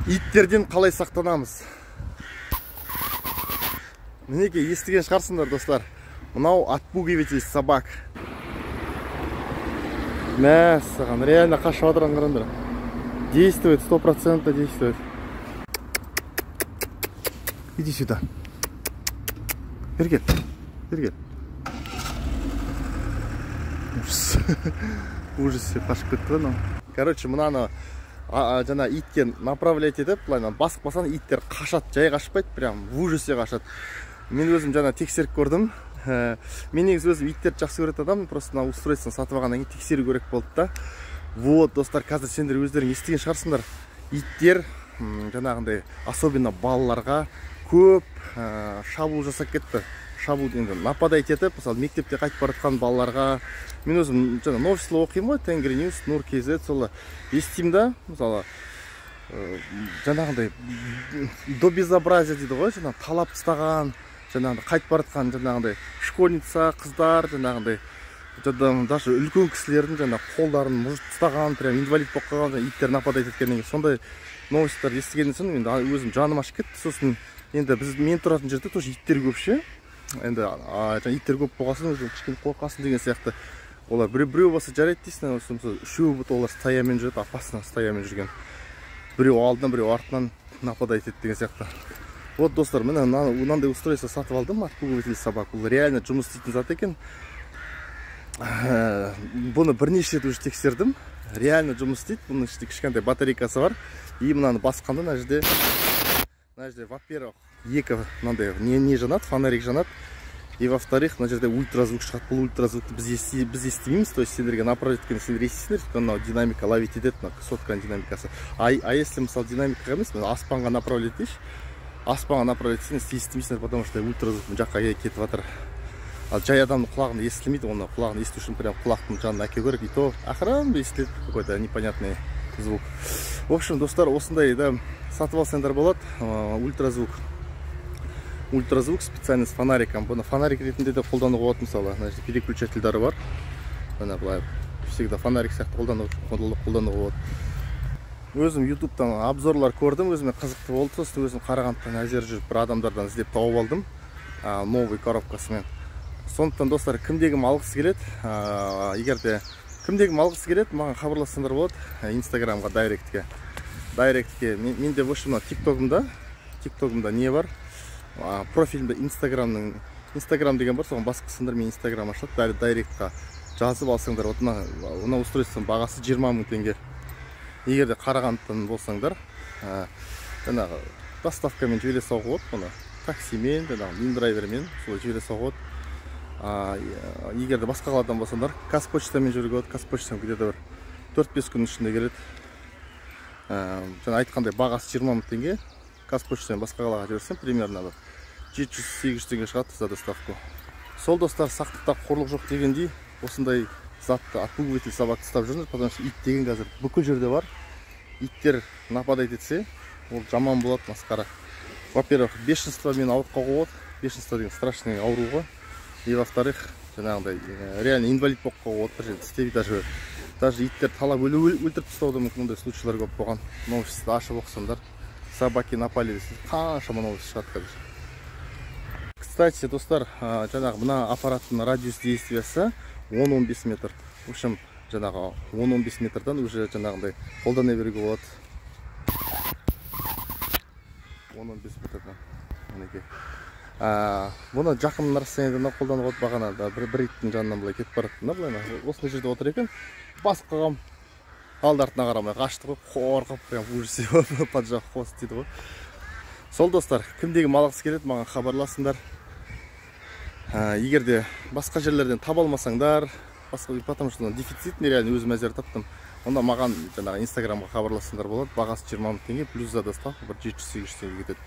Иттерден қалай сақтанамыз? Мінекей, естіген шығарсыңдар, достар. Мынау отпугиватель собак. Мәссаған, реально қашып отырған қараңдар. Действует, 100% действует. Иди сюда. Бері кел. Ужас. Ужас, қашып кетті ғой. Короче, мынаны жана иттен направлять етіп, былайынан басып басан иттер қашат, жай қашпайды, прям в ужасе қашат. Мен өзім жана тексеріп көрдім. Мен негізі өзім иттерді жақсы көретін адам, просто мына устройствоны сатып алғаннан кейін тексеру керек болды да. Вот, достар, қазір сендер өздерің естіген шығарсыңдар. Иттер жанағындай, особенно балаларға көп шабуыл жасап кетті. Шабуыл енді нападать етіп, мысалы мектепте қайтып бара жатқан балаларға. Мен өзім жаңа новости оқимын ғой, Тенгриньюс, Нур КЗ, солы естимін да, мысалы жанағындай до безобразия дейді ғой, жаңа талап тастаған, жаңағындай қайтып бара жатқан жаңағындай школьница қыздар, жаңағындай даже үлкен кісілердің жаңа қолдарын мұжып тастаған, прям инвалид болып қалған, иттер нападать еткеннен кейін сондай новостьтар естігеннен соң енді өзім жаным ашып кетті. Сосын енді мен тұратын жерде тоже иттер көп ше. Енді иттер көп болғасын өзің кішкене қорқасың деген сияқты. Олар біреу болса жарайды дейсің, үшеуі бұт олар стоямен жүреді, опасно стоямен жүрген. Біреу алдынан, біреу артынан нападать етеді деген сияқты. Вот, достар, мен мынандай устройство сатып алдым, отпугиватель собак. Бұл реально жұмыс істейтін зат екен. Бұны бірнеше рет уже тексердім. Реально жұмыс істейді. Бұның ішінде кішкентай батарейкасы бар. И мынаны басқанда мына жерде, во-первых, екі мынандай не жанады, фонарик жанады. И во-вторых, мына жерде ультразвук шығады. Бұл ультразвукты біз естімейміз, то есть сендерге направить еткенде сендер естисіңдер, мынау динамика ловить етеді, сотканың динамикасы. А если мысалы динамика емес, аспанға направить етейші, аспанға направить етсең естімейсіңдер, потому что ультразвук жаққа кетіп жатыр. Ал жай адамның құлағында естілмейді, оны құлағын есту үшін прям құлақтың жанына әкелу керек, и то охрана естіледі, какой-то непонятный звук. В общем, достар, осындай да сатып алсаңдар болады, ультразвук специально с фонариком. Бұны фонарик ретінде де қолдануға болады, мысалы, переключательдары бар. Бұны былай всегда фонарик сияқты қолдануға болады. Өзім ютубтан обзорлар көрдім, өзіме қызықты болды, сосын өзім Қарағандыдан әзер жүріп бір адамдардан іздеп тауып алдым, новый коробкасымен. Сондықтан, достар, кімдегім алғысы келеді, егерде кімдегім алғысы келеді, маған хабарлассаңдар болады, инстаграмға, дайректке. Менде в общем тиктогымда не бар, профилімде инстаграм деген бар, соған басқысыңдар, мен инстаграм ашады, дайректқа жазып алсаңдар. Вот мына устройствоның бағасы 20 000 теңге. Егерде Қарағандыдан болсаңдар, жаңағы доставкамен жібере салуға болады, бұны таксимен, индрайвермен солай жібере салуға болады. Егерде басқа қаладан болсаңдар, Қазпочтамен жүруге болады. Қазпочтамен где-то бір 4-5 күн ішінде келеді. Жаңа айтқандай бағасы 20 000 теңге. Қазпочтамен басқа қалаға жіберсем примерно 700-800 теңге шығады за доставку. Сол, достар, сақтықта қорлық жоқ дегендей, осындай затты отпугиватель собак ұстап жүріңдер, потому что ит деген қазір бүкіл жерде бар. Иттер нападать етсе, ол жаман болады, масқара. Во-первых, бешенство мен ауырып қалуға болады. Бешенство деген страшный ауруға. И во-вторых, жаңағындай реально инвалид болып қалуға болады, бір жерде істемей, даже иттер талап өлтіріп тастауы да мүмкін, ондай случайлар көп болған. Новости ашып оқысаңдар, собаки напали десе, қаншама новости шығады қазір. Кстати, достар, жаңағы мына аппараттың радиус действиясы 10-15 метр. В общем, жаңағы 10-15 метрдан уже жаңағындай қолдана беруге болады. 10-15 метрдан. Мінекей. Бұны жақын расстояниядан қолдануға бағана бір иттің жанынан былай кетіп барады. Осындай жерде отыр екен. Басып қалғам. Алды артына қарамай қашты ғой, қорқып, прям ужасе поджав хвост дейді ғой. Сол, достар, кімдегім алғысы келеді, маған хабарласыңдар. Егерде басқа жерлерден таба алмасаңдар, потому что дефицитный реально өзім әзер таптым. Онда маған жаңағы инстаграмға хабарласыңдар болады. Бағасы 20 000 теңге, плюс за доставка бір 700-800 теңге кетеді.